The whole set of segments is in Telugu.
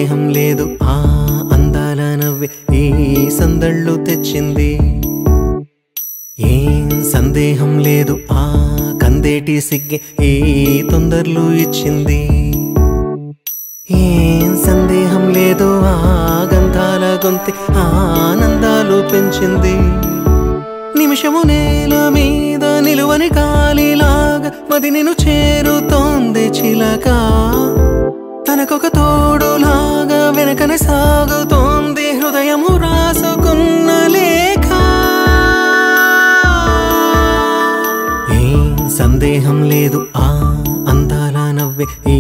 సందేహం లేదు ఆ అందాల నవ్వే ఈ సందళ్ళు తెచ్చింది ఏం సందేహం లేదు ఆ కందేటి సిగ్గే ఈ తొందరలు ఇచ్చింది ఏం సందేహం లేదు ఆ గంధాల గొంతె ఆనందాలు పెంచింది నిమిషము నేల మీద నిలువని గాలిలాగా మది నిన్ను చేరుతోంది చిలక తనకొక తోడులాగా వెనకనే సాగుతోంది హృదయము రాసుకున్న లేఖ ఏం సందేహం లేదు ఆ అందాల నవ్వే ఈ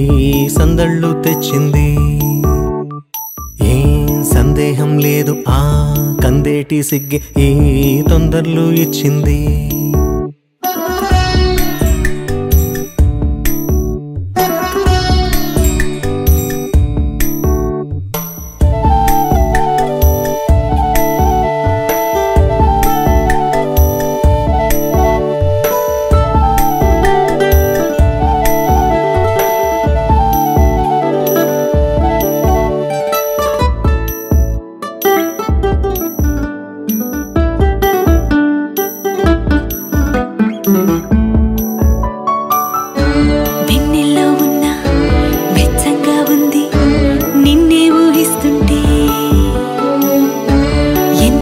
సందళ్ళు తెచ్చింది ఏం సందేహం లేదు ఆ కందేటి సిగ్గే ఈ తొందరలు ఇచ్చింది